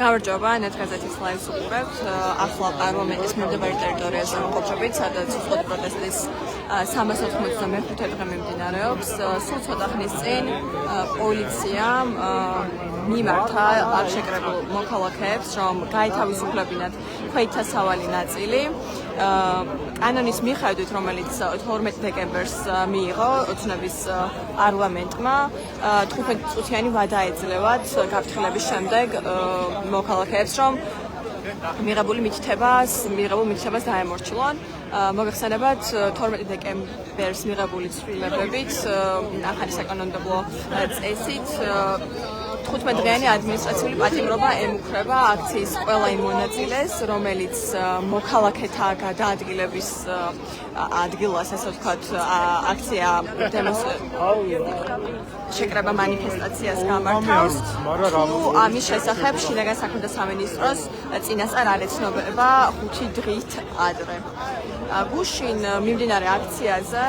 გამარჯობა, ნეტგაზეთის ლაივს უყურებთ. ახლა პარლამენტის მიმდებარე ტერიტორიაზე ვიმყოფებით, სადაც უცხოური პროტესტის 385 დღე მიმდინარეობს. სულ ცოტა ხნის წინ პოლიციამ მიმართა არ შეკრებულ მოქალაქეებს, რომ გაითავისუფლებინათ ქვეითთა სავალი ნაწილი. კანონის მიხედვით, რომელიც 12 დეკემბერს მიიღო ოცნების პარლამენტმა, 15 წუთიანი ვადა ეძლევათ გაფრთხილების შემდეგ მოქალაქეებს, რომ მიღებულ მითითებას დაემორჩილონ. მოგეხსენებათ 12 დეკემბერს მიღებული ცვლილებებით ახალი საკანონმდებლო წესით 15 დღიანი ადმინისტრაციული პატიმრობა ემუქრება აქციის ყველა იმ მონაწილეს, რომელიც მოქალაქეთა გადაადგილების ადგილას, ასე ვთქვათ, აქცია შეკრება მანიფესტაციას გამართავს. თუ ამის შესახებ შინაგან საქმეთა სამინისტროს წინასწარ არ ეცნობება 5 დღით ადრე. გუშინ მიმდინარე აქციაზე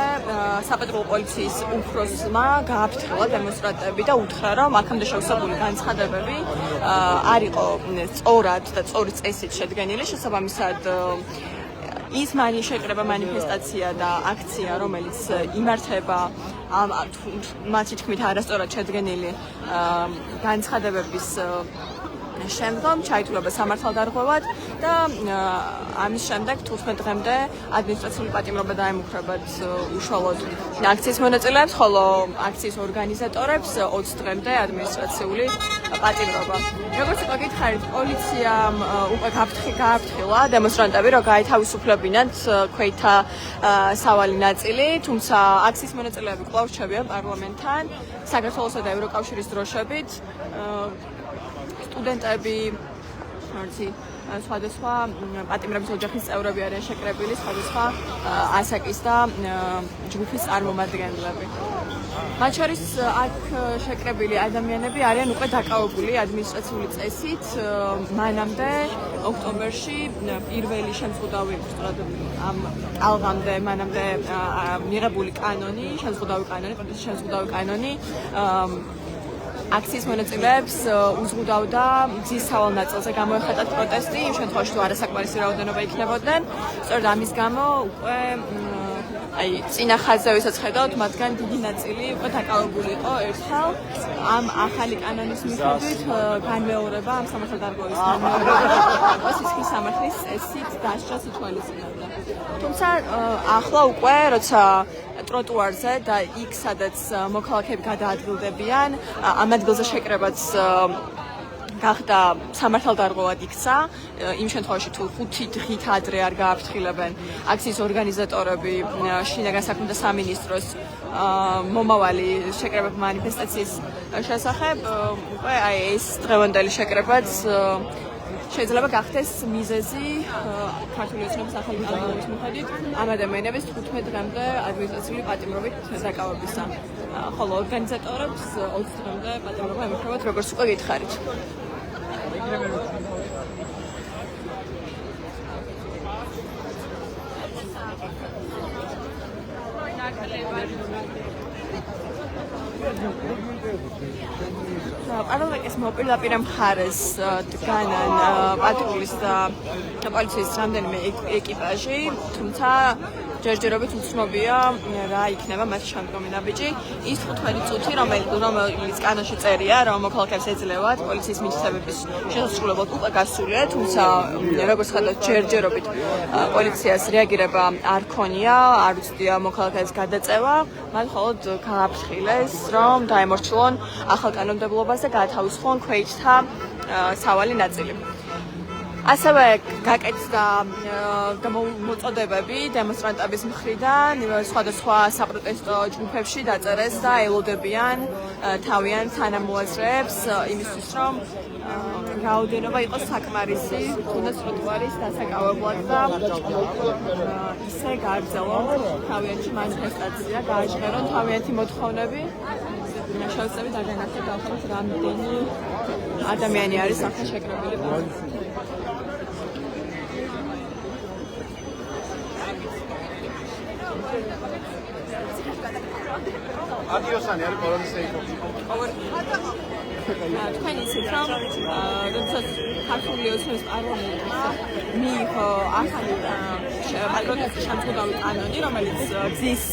საპატრულო პოლიციის უფროსმა გააფრთხილა დემონსტრანტები და უთხრა, რომ აქამდე შევსებული განცხადებები არ იყო სწორად და სწორი წესით შედგენილი, შესაბამისად ის შეკრება მანიფესტაცია და აქცია, რომელიც იმართება მათი თქმით არასწორად შედგენილი განცხადებების შემდგომ ჩაითვლება სამართალდარღვევად და ამის შემდეგ 15 დღემდე ადმინისტრაციული პატიმრობა დაემუქრებათ უშუალოდ აქციის მონაწილეებს, ხოლო აქციის ორგანიზატორებს 20 დღემდე ადმინისტრაციული პატიმრობა. როგორც უკვე გითხარით, პოლიციამ უკვე გააფრთხილა დემონსტრანტები, რომ გაითავისუფლებინათ ქვეითთა სავალი ნაწილი, თუმცა აქციის მონაწილეები კვლავ რჩებიან პარლამენტთან, საქართველოსა და ევროკავშირის დროშებით. სტუდენტები, სხვადასხვა პატიმრების ოჯახის წევრები არიან შეკრებილი, სხვადასხვა ასაკის და ჯგუფის წარმომადგენლები. მათ შორის აქ შეკრებილი ადამიანები არიან უკვე დაკავებული ადმინისტრაციული წესით. მანამდე ოქტომბერში პირველი შემზღუდავი ამ ალღამდე მანამდე მიღებული კანონი, პროტესტის შემზღუდავი კანონი აქციის მონაწილეებს უზღუდავდა მზის სავალ ნაწილზე გამოეხატათ პროტესტი, იმ შემთხვევაში თუ არასაკმარისი რაოდენობა იქნებოდნენ. სწორედ ამის გამო უკვე წინა ხაზზე ვისაც ხედავთ, მათგან დიდი ნაწილი უკვე დაკავებული იყო ერთხელ ამ ახალი კანონის მიხედვით განმეორება, ამ სამართალდარღვევის განმეორება სისხლის სამართლის წესით დასჯას ითვალისწინებდა. თუმცა ახლა უკვე როცა ტროტუარზე და იქ, სადაც მოქალაქეები გადაადგილდებიან, ამ ადგილზე შეკრებაც გახდა სამართალდარღვევად იქცა, იმ შემთხვევაში თუ 5 დღით ადრე არ გააფრთხილებენ აქციის ორგანიზატორები შინაგან საქმეთა სამინისტროს მომავალი შეკრებების მანიფესტაციის შესახებ, უკვე ეს დღევანდელი შეკრებაც შეიძლება გახდეს მიზეზი ქართული ოცნების ახალი კანონის მიხედვით ამ ადამიანების 15 დღემდე ადმინისტრაციული პატიმრობით დაკავებისა, ხოლო ორგანიზატორებს 20 დღემდე პატიმრობა ემუქრებათ, როგორც უკვე გითხარით. პარლამენტის მოპირდაპირე მხარეს დგანან პატრულის და პოლიციის რამდენიმე ეკიპაჟი, თუმცა ჯერჯერობით უცნობია რა იქნება მათი შემდგომი ნაბიჯი. ის 15 წუთი, რომელიც კანონში წერია, რომ მოქალაქეებს ეძლევათ პოლიციის მითითებების შესასრულებლად უკვე გასულია, თუმცა როგორც ხედავთ, ჯერჯერობით პოლიციას რეაგირება არ ქონია, არ უცდია მოქალაქეებს გადაწევა, მათ მხოლოდ გააფრთხილეს, რომ დაემორჩილონ ახალ კანონმდებლობას და გაათავისუფლონ ქვეითთა სავალი ნაწილი. ასევე გაკეთდა მოწოდებები დემონსტრანტების მხრიდან სხვადასხვა საპროტესტო ჯგუფებში დაწერეს და ელოდებიან თავიანთ თანამოაზრეებს იმისთვის, რომ რაოდენობა იყოს საკმარისი, თუნდაც ტროტუარის დასაკავებლად და ისე გააგრძელონ თავიანთი მანიფესტაცია, გააჟღერონ თავიანთი მოთხოვნები. შევწევით და განახეთ ახალ რამდენი ადამიანი არის ახლა შეკრებილი. Adiós, Ani, ari koronis eiko. თქვენ იცით რომ როდესაც ქართული ოცნების პარლამენტის მიიღო ახალი პატრიოტული შემწყდარი კანონი, რომელიც გზის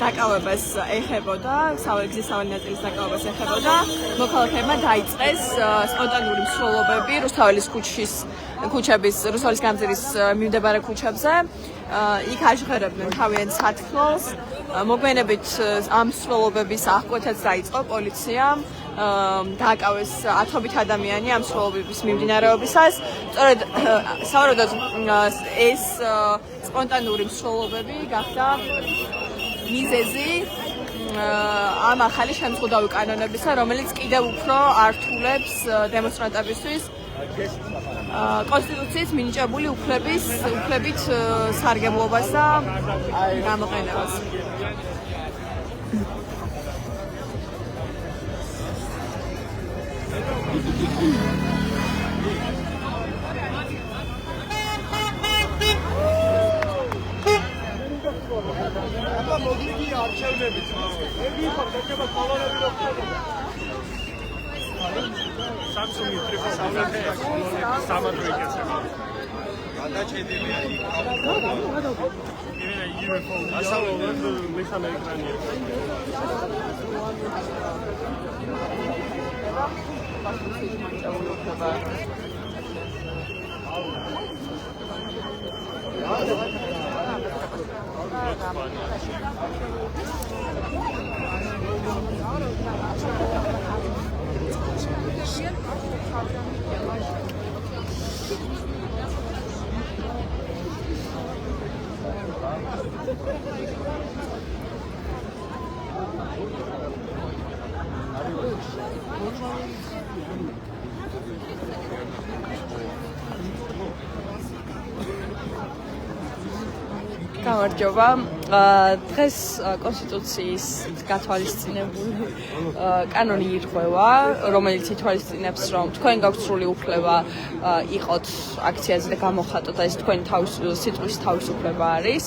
დაკავებას ეხებოდა, გზის სავალი ნაწილის დაკავებას ეხებოდა, მოქალაქეებმა დაიწყეს სპონტანური მსვლელობები რუსთაველის რუსთაველის გამზირის მიმდებარე ქუჩებზე. იქ აჟღერებდნენ თავიანთ სათქმელს. მოგვიანებით ამ მსვლელობების აღკვეთაც დაიწყო პოლიციამ. დააკავეს ათობით ადამიანი ამ მსვლელობების მიმდინარეობისას. სწორედ სავარაუდოდ ეს სპონტანური მსვლელობები გახდა მიზეზი ამ ახალი შემწყდარი კანონებისა, რომელიც კიდევ უფრო ართულებს დემონსტრანტებისთვის კონსტიტუციის მინიჭებული უფლებით სარგებლობას და გამოყენებას. Samsung triple სამადრო იქნება. გადაჭედილია იქ. იმენა UFO ასავლოთ მესამე ეკრანია. გამარჯობა. დღეს კონსტიტუციის გათვალისწინებული კანონი ირღვევა, რომელიც ითვალისწინებს, რომ თქვენ გაქვთ სრული უფლება იყოთ აქციაზე და გამოხატოთ, ეს თქვენი სიტყვის თავისუფლება არის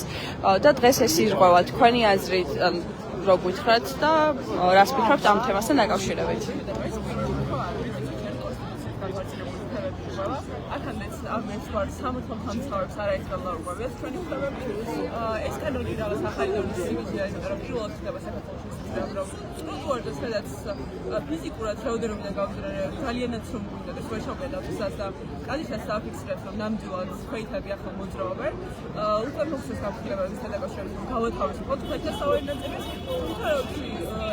და დღეს ეს ირღვევა. თქვენი აზრით რო გითხრათ და რას ფიქრობთ ამ თემასთან დაკავშირებით? აქამდეც ამის ვარ სამართალთან მცხოვრებს არაისგანლაურობებია ჩვენი უფლებები. ეს კანონი რაღაც ახალი სიმიზია, იმიტომ რომ პირველად ხდება საქართველოში რომ სტრუქტურა სადაც ფიზიკურად რაოდენობიდან გავზრდე ძალიანაც რომ გვინდა და შეშობენ ამასაც და კადიშას საფიქსირებს რომ ნამდვილად ქვეითები ახლა მოძრაობენ. უკანონოს გაფრთხილებების დაკავშირებით გავათავისუფლოთ ქვეთა სავალი ნაწილის. უთავში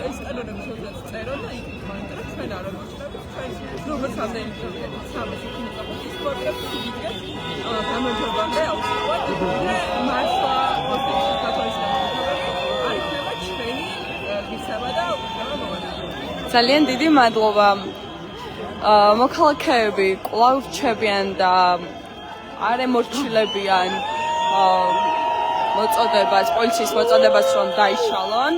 ეს კანონები შეუძლია წერო და იქ მაინტერესებს ჩვენ არ მოჩვენებს ჩვენ როგორც ამდენი სამეს ის პროექტი ვიგეთ გამარჯვებამდე აუცილებლად მართლა კონსტიტუციის გათვალისწინებები არ იქნება ჩვენი გიცება და უფლება მოვანებთ. ძალიან დიდი მადლობა. მოქალაქეები კვლავ რჩებიან და არ ემორჩილებიან მოწოდებას, პოლიციის მოწოდებას, რომ დაიშალონ.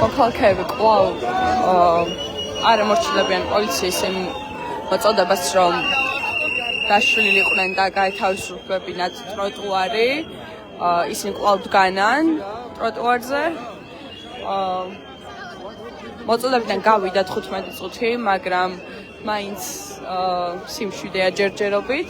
მოქალაქეები კვლავ არ ემორჩილებიან პოლიციის იმ მოწოდებას, რომ დაშლილიყვნენ და გაეთავისუფლებინათ ტროტუარი. ისინი კვლავ დგანან ტროტუარზე. მოწოდებიდან გავიდა 15 წუთი, მაგრამ მაინც სიმშვიდეა ჯერჯერობით.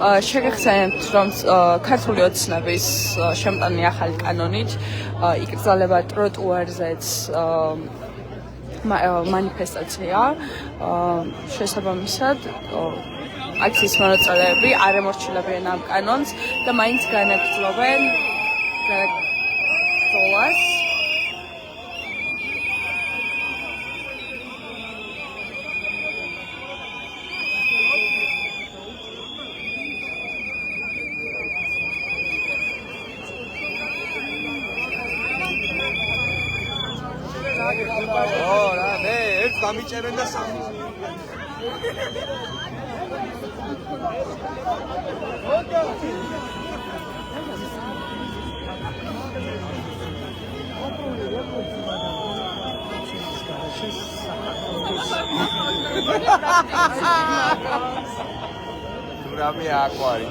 შეგახსენებთ, რომ ქართული ოცნების შემტანი ახალი კანონით იკრძალება ტროტუარზეც მანიფესტაცია. შესაბამისად, აქციის მონაწილეები არ ემორჩილებიან ამ კანონს და მაინც განაგრძობენ ბრძოლას. გამიჭერენ და სამი დურამი აკვარი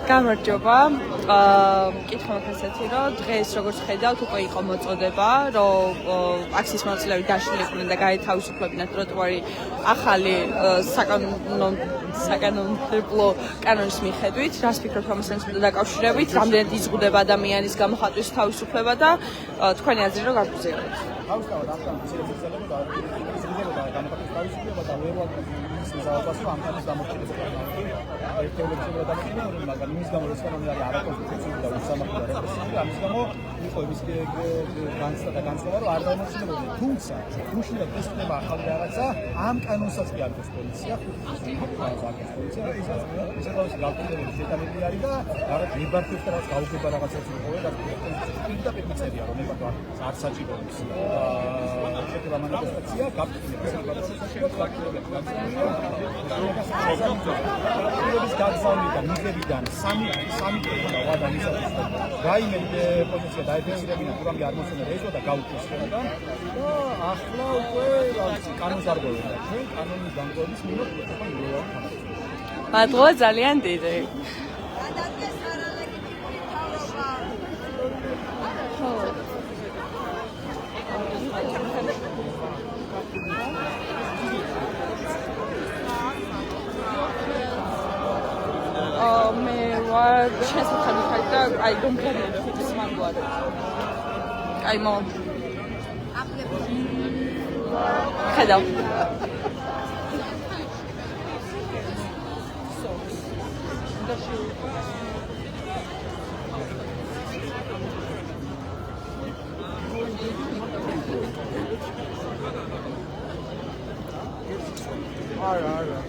გამარჯობა. მკითხვა მაქვს ესეთი, რომ დღეს როგორც ხედავთ, უკვე იყო მოწოდება, რომ აქციის მონაწილეები დაშლილიყვნენ და გაეთავისუფლებინათ ტროტუარი ახალი საკანონმდებლო კანონის მიხედვით. რას ფიქრობთ ამასთან დაკავშირებით? რამდენად იზღუდება ადამიანის გამოხატვის თავისუფლება და თქვენი აზრი რომ გაგრძელებთ? თავისთავად ახლა იზღუდება გამოხატვის თავისუფლება და ვერ ზავაბას რომ ამ კანონის დამორჩილება ერთეულებში გადაგიხდები, მაგრამ იმის გამო რომ კანონი არის არაკონსტიტუციური და უსამართლო და რეპრესიული, ამის გამო იყო იმის განცდა რომ არ დამორჩილებოდნენ. თუმცა უშუალოდ ეს ხდება ახალი რაღაცა, ამ კანონსაც კი აქვს პოლიცია, ისე გავკეთებული შეტანილი არის და რაღაც ნებართვით და რაღაც გაუგება რაღაცებს მოყოლე და პირდაპირ მიწერია რომ ნებართვა არ საჭირო ის შეკრება მანიფესტაცია გაფრთხილების საკუთრებაში გაგზავნიდა მიზებიდან სამი ტექნიკა ვადანისათვის რაიმე პოზიცია დაეფიქსირებინა თურმე არ მოსწონა რეზო და გაუწეს ხელიდან და ახლა უკვე კანონს არ გვევიდა ჩვენ კანონის განკვეთის მიმართ ხომ მიღება მადლობა ძალიან დიდი მე ვარ შესაძლებელი და აი გომგრადები აი მო ხედავ არა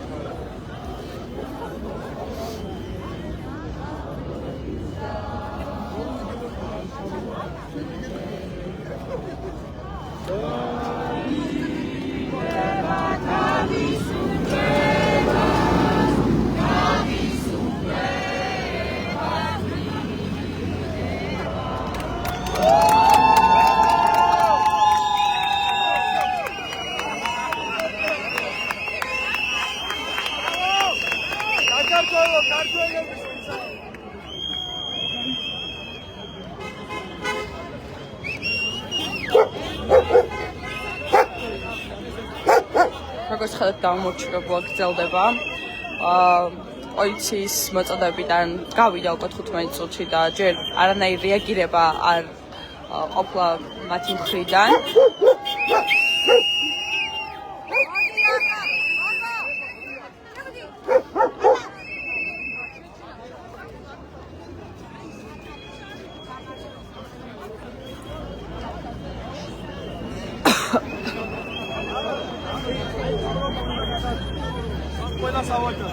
როგორც ხედავთ დამორჩილებლად გრძელდება პოლიციის მოწოდებიდან გავიდა უკვე 15 წუთში და ჯერ არანაირი რეაგირება არ ყოფილა მათი მხრიდან ყველა სავაჭრო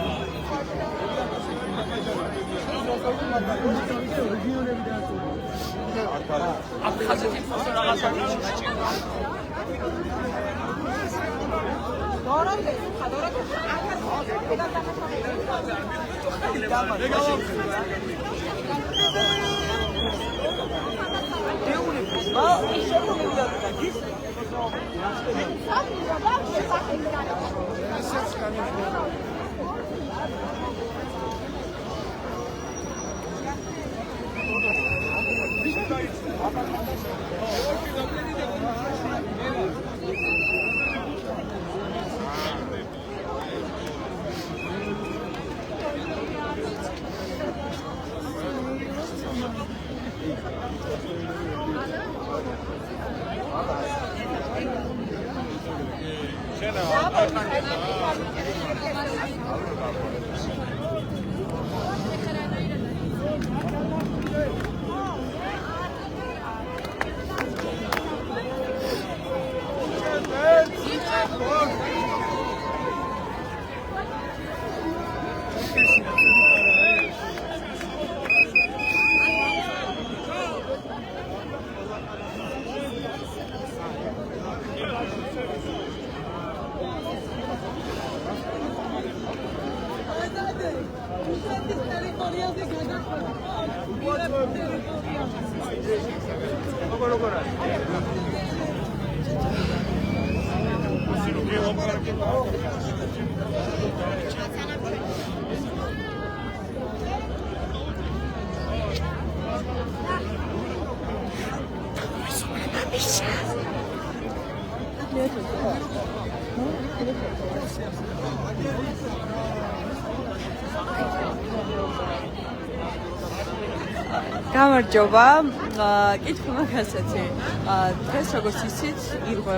გამარჯობა. კითხვა მაგას ეცი. დღეს როგორც იცით, ირღვე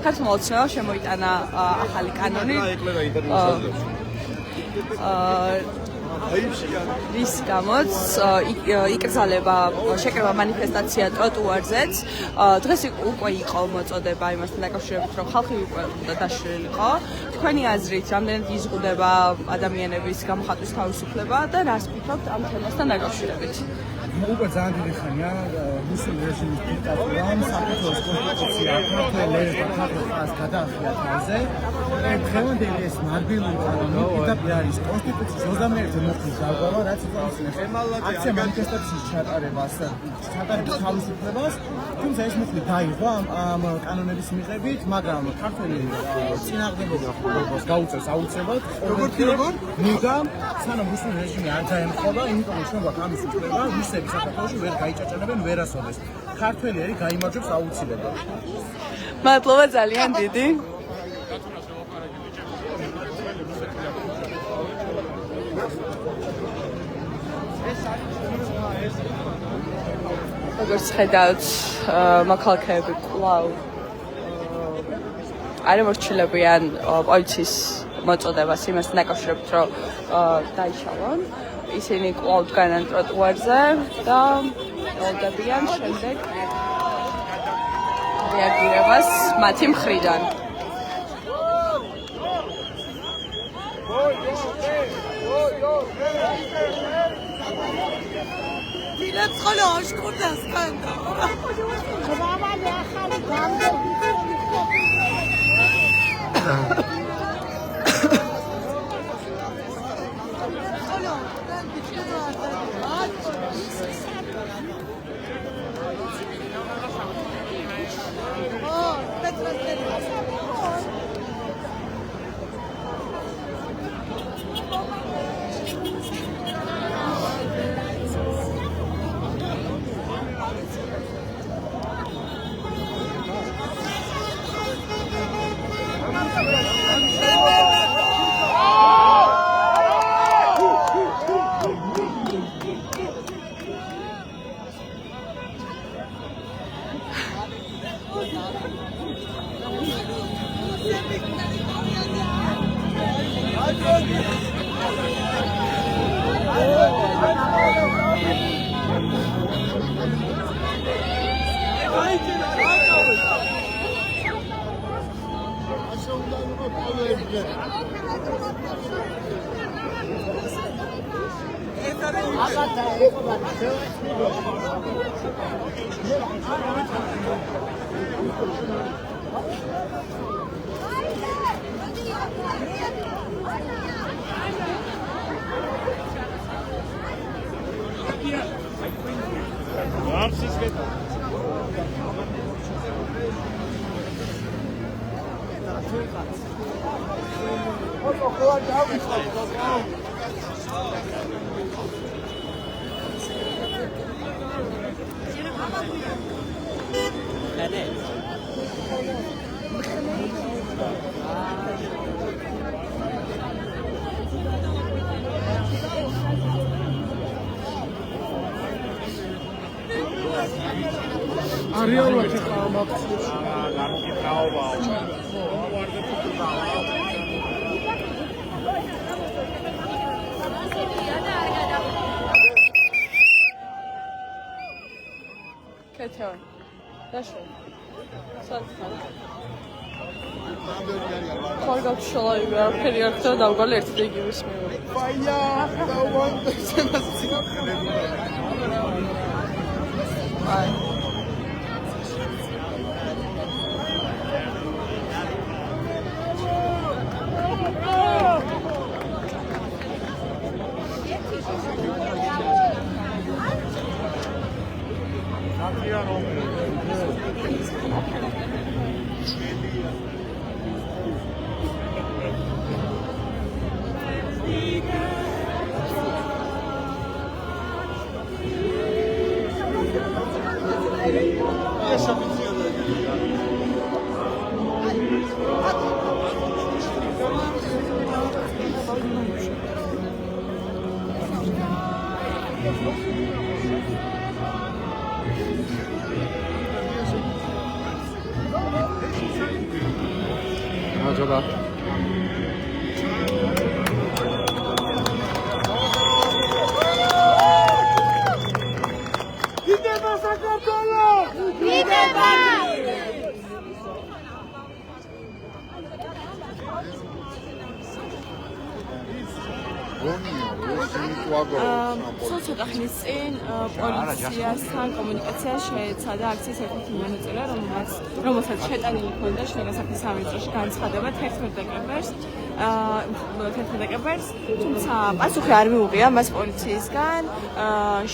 ქართულ მოცემას შემოიტანა ახალი კანონი. რის გამოც იკრძალება შეკრება მანიფესტაცია ტროტუარზეც. დღეს უკვე იყო მოწოდება იმასთან დაკავშირებით, რომ ხალხი უკვე უნდა დაშლილიყო. თქვენი აზრით, რამდენად იზღუდება ადამიანების გამოხატვის თავისუფლება და რას ფიქრობთ ამ თემასთან დაკავშირებით? უკვე ძალიან დიდი ხანია რუსული რეჟიმის დიქტატურამ საქართველოს კონსტიტუცია ქართულს გადაახია თავზე. დღევანდელი ეს მარბილული კანონი პირდაპირ არის კონსტიტუციის 21-ე მოხდის დარღვევა, რაც იწარმოებს აქცია მანიფესტაციის ჩატარებას თავისუფლებას. თუმცა ეს მოხდი დაიღო ამ კანონების მიღებით, მაგრამ ქართველი წინააღმდეგობას გაუწევს აუცილებლად. როგორ? მუდამ სანამ რუსული რეჟიმი არ დაემხობა, იმიტომ რომ ჩვენ გვაქვს ამის უფლება, რუსები საქართველოში ვერ გაიჭაჭანებენ ვერასოდეს. ქართველი არის გაიმარჯვებს აუცილებლად. მადლობა ძალიან დიდი. Gracias. როგორც ხედავთ, მოქალაქეები კვლავ არ ემორჩილებიან პოლიციის მოწოდებას იმასთან დაკავშირებით, რომ დაიშალონ. ისინი კვლავ დგანან ტროტუარზე და ელოდებიან შემდეგ რეაგირებას მათი მხრიდან. ცოტა ხნის წინ პოლიციასთან კომუნიკაცია შეეცადა აქციის ერთ-ერთი მონაწილე, რომელსაც შეტანილი ჰქონდა შინაგანსაკუთრების სამინისტროში განცხადება 11 დეკემბერს, თუმცა პასუხი არ მიუღია მას პოლიციისგან.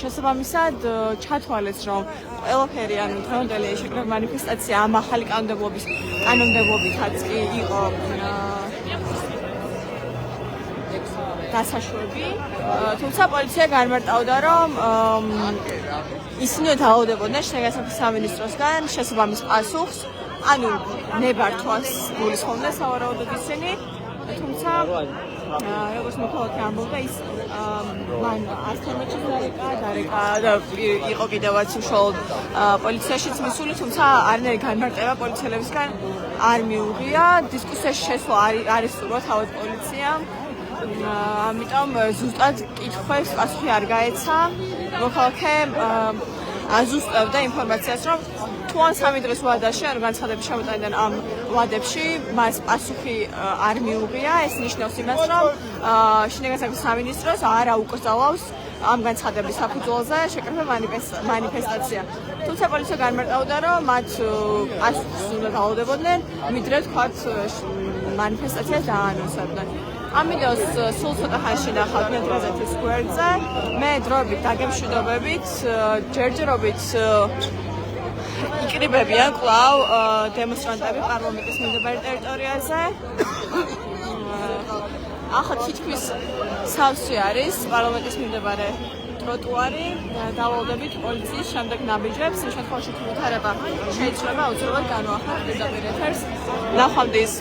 შესაბამისად ჩათვალეს, რომ ყველაფერი ანუ დღევანდელი შეკრება მანიფესტაცია ამ ახალი კანონმდებლობითაც კი იყო დასაშვები, თუმცა პოლიცია განმარტავდა, რომ ისინი დაავადებოდნენ შინაგანსაკუთრების სამინისტროსგან შესაბამის პასუხს, ანუ ნებართვას გულისხმობდნენ სავარაუდოდ ისინი, თუმცა როგორც მოქალაქე ამბობდა, ის მან 112-ში დარეკა და იყო კიდევაც უშუალოდ პოლიციაშიც მისული, თუმცა არანაირი განმარტება პოლიციელებისგან არ მიუღია. დისკუსიაში შესვლა არ ესურვა თავად პოლიციამ. ამიტომ ზუსტად კითხვებს პასუხი არ გაეცა. მოქალაქე აზუსტებდა ინფორმაციას, რომ თუ ან 3 დღის ვადაში, ანუ განცხადების შემოტანიდან ამ ვადებში მას პასუხი არ მიუღია, ეს ნიშნავს იმას, რომ შინაგანი საქმეთა სამინისტროს არ აუკრძალავს ამ განცხადების საფუძველზე შეკრება მანიფესტაცია. თუმცა პოლიცია განმარტავდა, რომ მათ პასუხს უნდა დაალოდებოდნენ, ვიდრე თქვათ მანიფესტაციას დაანონსებდნენ. ამ ვიდეოს სულ ცოტა ხანში ნახავთ მეტრაზეთის გვერდზე. მე დროებით დაგემშვიდობებით, ჯერჯერობით იკრიბებიან კვლავ დემონსტრანტები პარლამენტის მიმდებარე ტერიტორიაზე. ახლა თითქმის სავსე არის პარლამენტის მიმდებარე ტროტუარი. დავალდებით პოლიციის შემდეგ ნაბიჯებს. იმ შემთხვევაში თუ ვითარება შეიძლება აუცილებლად განვახართ პირდაპირ ეთერს. ნახვამდის.